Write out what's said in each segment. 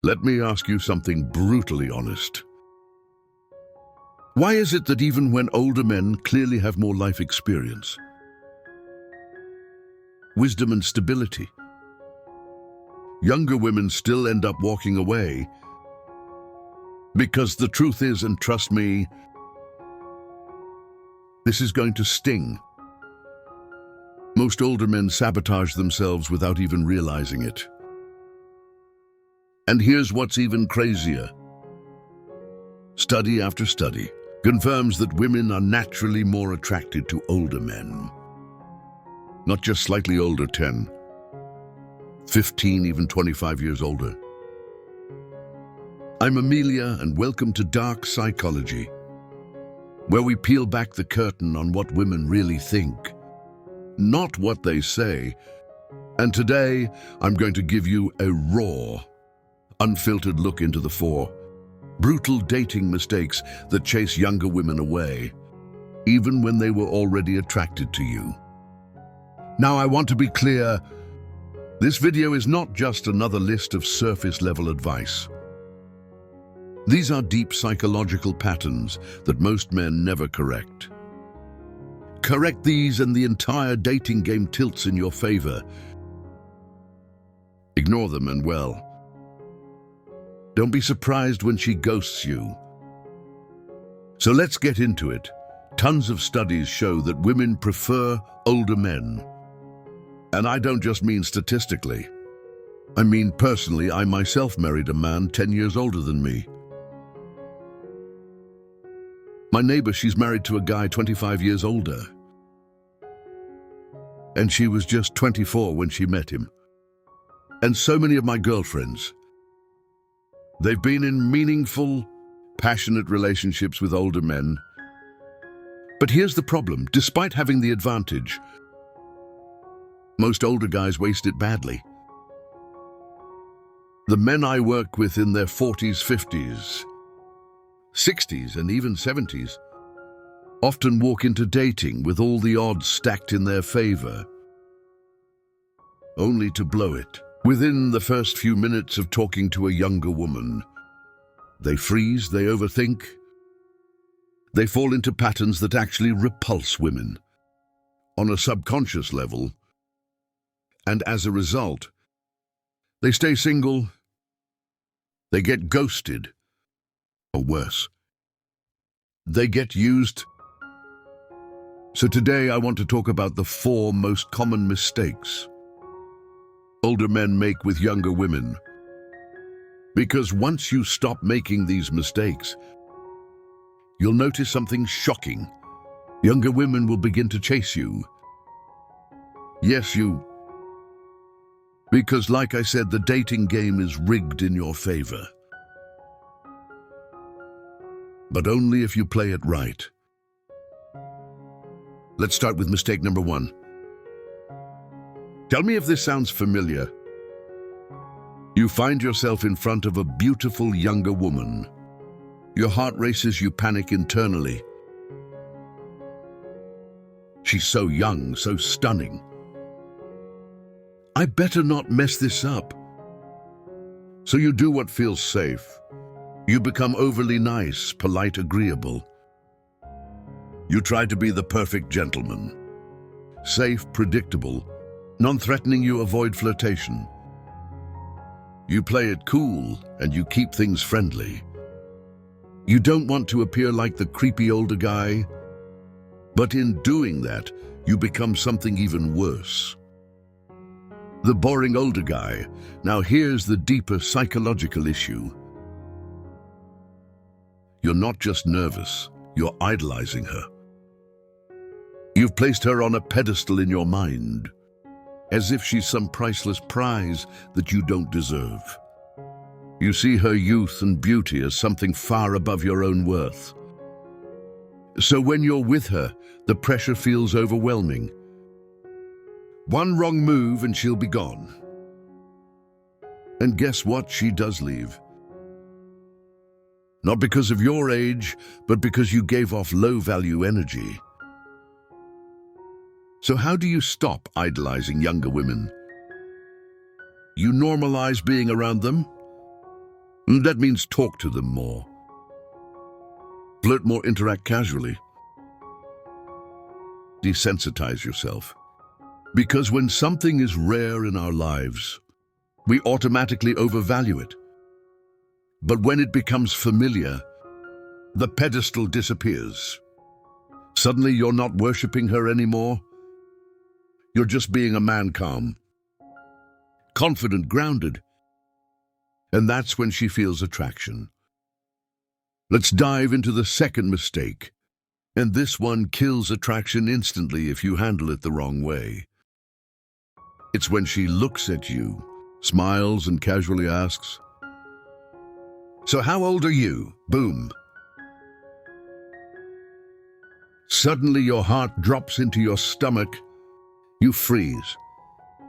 Let me ask you something brutally honest. Why is it that even when older men clearly have more life experience, wisdom and stability, younger women still end up walking away? Because the truth is, and trust me, this is going to sting. Most older men sabotage themselves without even realizing it. And here's what's even crazier. Study after study confirms that women are naturally more attracted to older men. Not just slightly older, 10, 15, even 25 years older. I'm Amelia, and welcome to Dark Psychology, where we peel back the curtain on what women really think, not what they say. And today, I'm going to give you a raw, unfiltered look into the 4 brutal dating mistakes that chase younger women away, even when they were already attracted to you. Now, I want to be clear, this video is not just another list of surface-level advice. These are deep psychological patterns that most men never correct. Correct these and the entire dating game tilts in your favor. Ignore them and, well, don't be surprised when she ghosts you. So let's get into it. Tons of studies show that women prefer older men. And I don't just mean statistically. I mean personally. I myself married a man 10 years older than me. My neighbor, she's married to a guy 25 years older. And she was just 24 when she met him. And so many of my girlfriends, they've been in meaningful, passionate relationships with older men. But here's the problem. Despite having the advantage, most older guys waste it badly. The men I work with in their 40s, 50s, 60s, and even 70s often walk into dating with all the odds stacked in their favor, only to blow it. Within the first few minutes of talking to a younger woman, they freeze, they overthink, they fall into patterns that actually repulse women on a subconscious level, and as a result, they stay single, they get ghosted, or worse, they get used. So today I want to talk about the 4 most common mistakes older men make with younger women. Because once you stop making these mistakes, you'll notice something shocking. Younger women will begin to chase you. Yes, you. Because like I said, the dating game is rigged in your favor. But only if you play it right. Let's start with mistake number 1. Tell me if this sounds familiar. You find yourself in front of a beautiful younger woman. Your heart races, you panic internally. She's so young, so stunning. I better not mess this up. So you do what feels safe. You become overly nice, polite, agreeable. You try to be the perfect gentleman. Safe, predictable, non-threatening. You avoid flirtation. You play it cool and you keep things friendly. You don't want to appear like the creepy older guy, but in doing that, you become something even worse. The boring older guy. Now here's the deeper psychological issue. You're not just nervous, you're idolizing her. You've placed her on a pedestal in your mind, as if she's some priceless prize that you don't deserve. You see her youth and beauty as something far above your own worth. So when you're with her, the pressure feels overwhelming. One wrong move and she'll be gone. And guess what? She does leave. Not because of your age, but because you gave off low-value energy. So how do you stop idolizing younger women? You normalize being around them. That means talk to them more. Flirt more, interact casually. Desensitize yourself. Because when something is rare in our lives, we automatically overvalue it. But when it becomes familiar, the pedestal disappears. Suddenly you're not worshipping her anymore. You're just being a man, calm, confident, grounded. And that's when she feels attraction. Let's dive into the second mistake. And this one kills attraction instantly if you handle it the wrong way. It's when she looks at you, smiles, and casually asks, "So how old are you?" Boom. Suddenly your heart drops into your stomach. You freeze.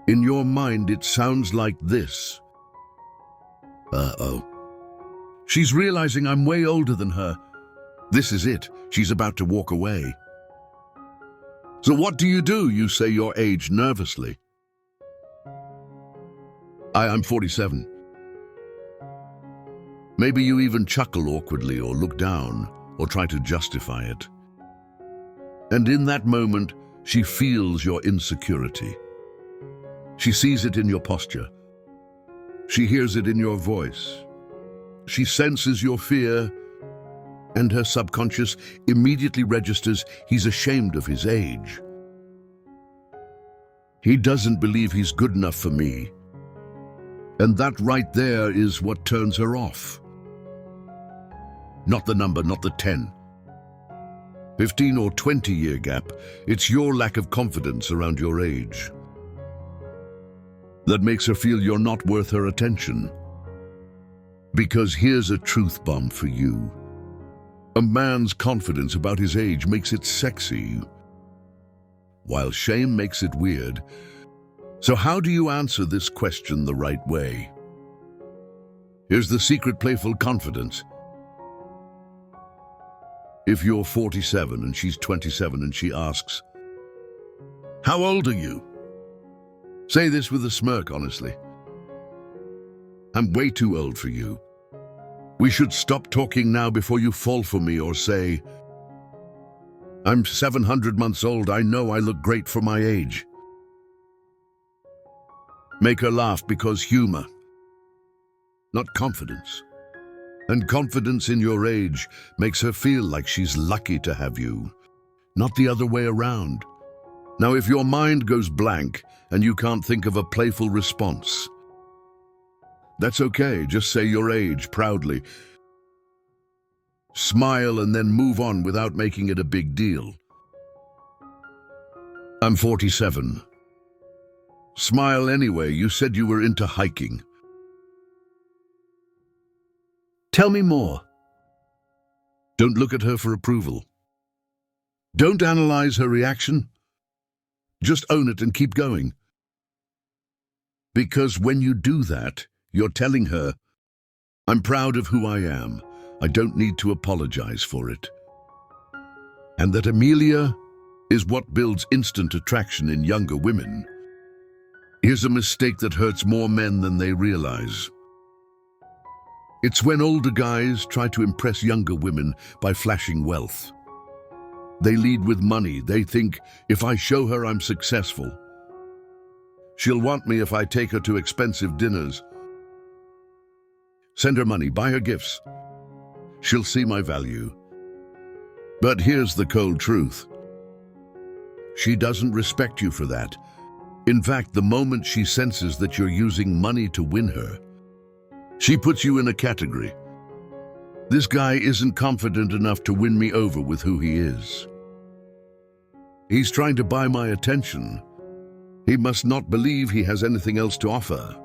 In your mind it sounds like this. Uh-oh. She's realizing I'm way older than her. This is it. She's about to walk away. So what do? You say your age nervously. I'm 47. Maybe you even chuckle awkwardly or look down or try to justify it. And in that moment, she feels your insecurity. She sees it in your posture. She hears it in your voice. She senses your fear, and her subconscious immediately registers he's ashamed of his age. He doesn't believe he's good enough for me. And that right there is what turns her off. Not the number, not the 10, 15 or 20-year gap. It's your lack of confidence around your age that makes her feel you're not worth her attention. Because here's a truth bomb for you. A man's confidence about his age makes it sexy, while shame makes it weird. So how do you answer this question the right way? Here's the secret: playful confidence. If you're 47 and she's 27 and she asks, "How old are you?" Say this with a smirk, honestly. "I'm way too old for you. We should stop talking now before you fall for me." Or say, "I'm 700 months old. I know I look great for my age." Make her laugh, because humor, not confidence. And confidence in your age makes her feel like she's lucky to have you, not the other way around. Now, if your mind goes blank and you can't think of a playful response, that's okay. Just say your age proudly. Smile and then move on without making it a big deal. "I'm 47. Smile anyway. You said you were into hiking. Tell me more." Don't look at her for approval. Don't analyze her reaction. Just own it and keep going. Because when you do that, you're telling her, "I'm proud of who I am. I don't need to apologize for it." And that, Amelia, is what builds instant attraction in younger women. Here's a mistake that hurts more men than they realize. It's when older guys try to impress younger women by flashing wealth. They lead with money. They think, if I show her I'm successful, she'll want me if I take her to expensive dinners. Send her money, buy her gifts. She'll see my value. But here's the cold truth. She doesn't respect you for that. In fact, the moment she senses that you're using money to win her, she puts you in a category. This guy isn't confident enough to win me over with who he is. He's trying to buy my attention. He must not believe he has anything else to offer.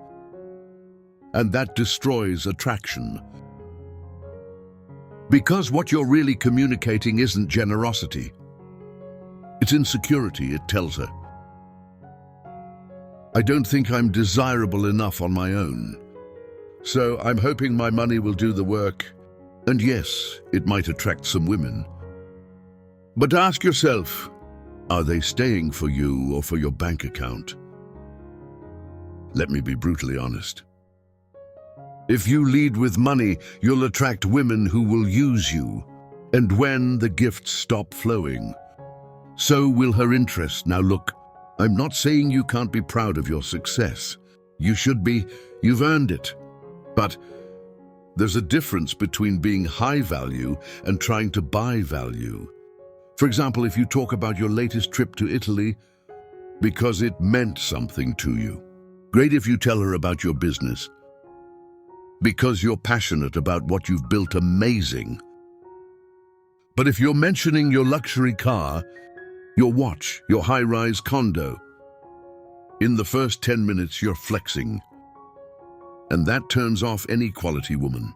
And that destroys attraction. Because what you're really communicating isn't generosity. It's insecurity, it tells her. I don't think I'm desirable enough on my own. So I'm hoping my money will do the work. And yes, it might attract some women. But ask yourself, are they staying for you or for your bank account? Let me be brutally honest. If you lead with money, you'll attract women who will use you. And when the gifts stop flowing, so will her interest. Now look, I'm not saying you can't be proud of your success. You should be. You've earned it. But there's a difference between being high value and trying to buy value. For example, if you talk about your latest trip to Italy because it meant something to you. Great if you tell her about your business because you're passionate about what you've built. Amazing. But if you're mentioning your luxury car, your watch, your high-rise condo, in the first 10 minutes you're flexing. And that turns off any quality woman.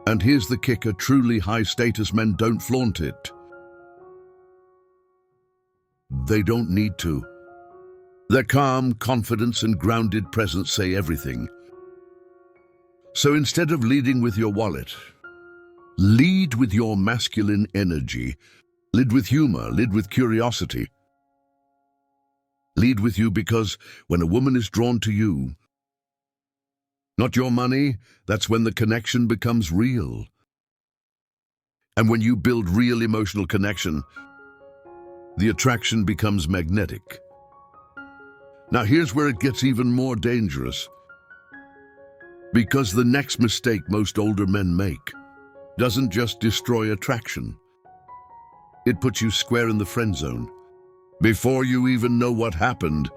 And here's the kicker: truly high-status men don't flaunt it. They don't need to. Their calm confidence and grounded presence say everything. So instead of leading with your wallet, lead with your masculine energy. Lead with humor, lead with curiosity. Lead with you, because when a woman is drawn to you, not your money, that's when the connection becomes real. And when you build real emotional connection, the attraction becomes magnetic. Now here's where it gets even more dangerous, because the next mistake most older men make doesn't just destroy attraction. It puts you square in the friend zone before you even know what happened.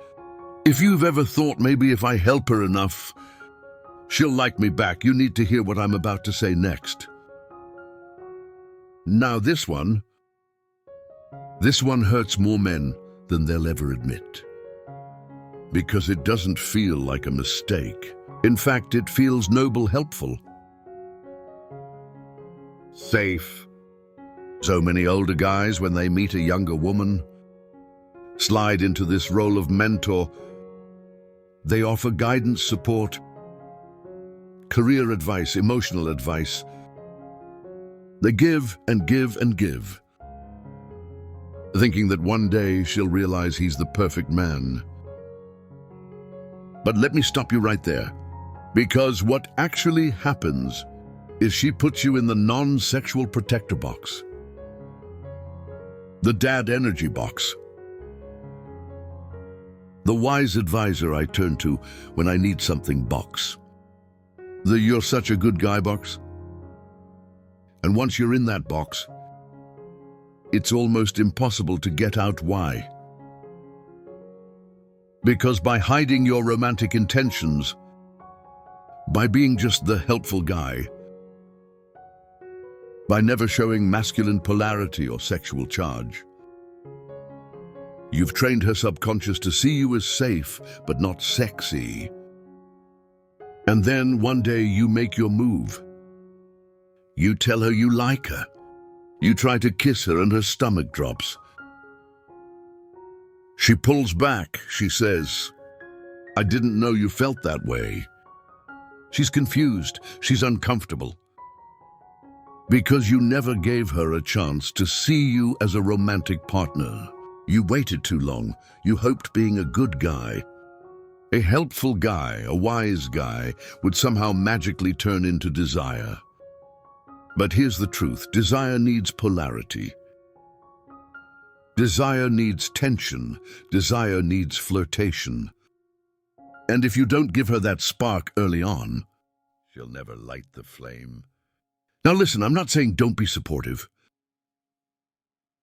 If you've ever thought, maybe if I help her enough, she'll like me back, you need to hear what I'm about to say next. Now this one hurts more men than they'll ever admit, because it doesn't feel like a mistake. In fact, it feels noble, helpful, safe. So many older guys, when they meet a younger woman, slide into this role of mentor. They offer guidance, support, career advice, emotional advice. They give and give and give, thinking that one day she'll realize he's the perfect man. But let me stop you right there, because what actually happens is she puts you in the non-sexual protector box, the dad energy box, the wise advisor I turn to when I need something box, the you're such a good guy box. And once you're in that box, it's almost impossible to get out. Why? Because by hiding your romantic intentions, by being just the helpful guy, by never showing masculine polarity or sexual charge, you've trained her subconscious to see you as safe but not sexy. And then one day you make your move. You tell her you like her. You try to kiss her and her stomach drops. She pulls back. She says, "I didn't know you felt that way." She's confused. She's uncomfortable. Because you never gave her a chance to see you as a romantic partner. You waited too long. You hoped being a good guy, a helpful guy, a wise guy, would somehow magically turn into desire. But here's the truth: desire needs polarity. Desire needs tension. Desire needs flirtation. And if you don't give her that spark early on, she'll never light the flame. Now listen, I'm not saying don't be supportive.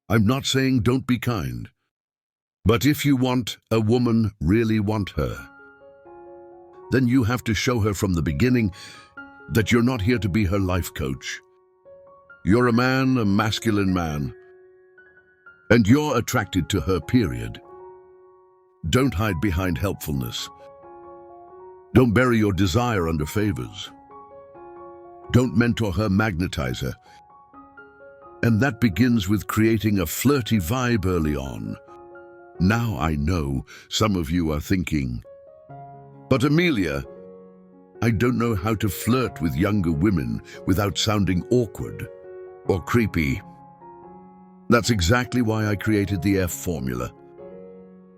I'm not saying don't be kind. But if you want a woman, really want her, then you have to show her from the beginning that you're not here to be her life coach. You're a man, a masculine man, and you're attracted to her, period. Don't hide behind helpfulness. Don't bury your desire under favors. Don't mentor her, magnetize her. And that begins with creating a flirty vibe early on. Now I know some of you are thinking, "But Amelia, I don't know how to flirt with younger women without sounding awkward or creepy." That's exactly why I created the F formula.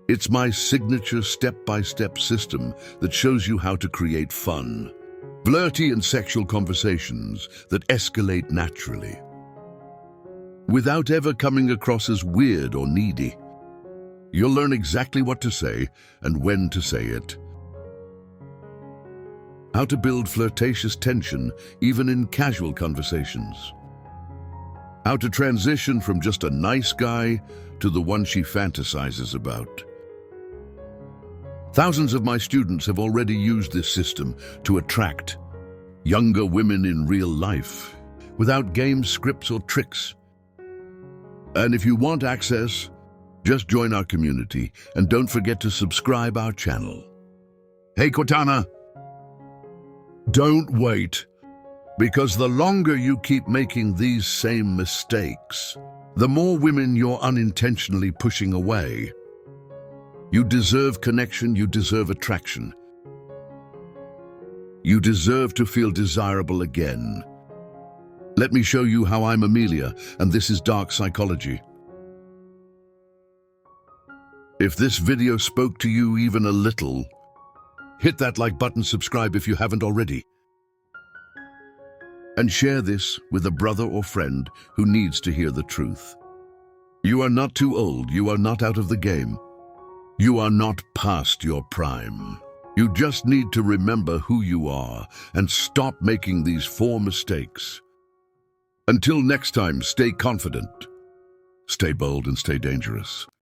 It's my signature step-by-step system that shows you how to create fun, Flirty and sexual conversations that escalate naturally, without ever coming across as weird or needy. You'll learn exactly what to say and when to say it. How to build flirtatious tension even in casual conversations. How to transition from just a nice guy to the one she fantasizes about. Thousands of my students have already used this system to attract younger women in real life, without games, scripts, or tricks. And if you want access, just join our community and don't forget to subscribe our channel. Hey Cortana, don't wait, because the longer you keep making these same mistakes, the more women you're unintentionally pushing away. You deserve connection, you deserve attraction. You deserve to feel desirable again. Let me show you how I'm Amelia, and this is Dark Psychology. If this video spoke to you even a little, hit that like button, subscribe if you haven't already, and share this with a brother or friend who needs to hear the truth. You are not too old, you are not out of the game. You are not past your prime. You just need to remember who you are and stop making these 4 mistakes. Until next time, stay confident, stay bold, and stay dangerous.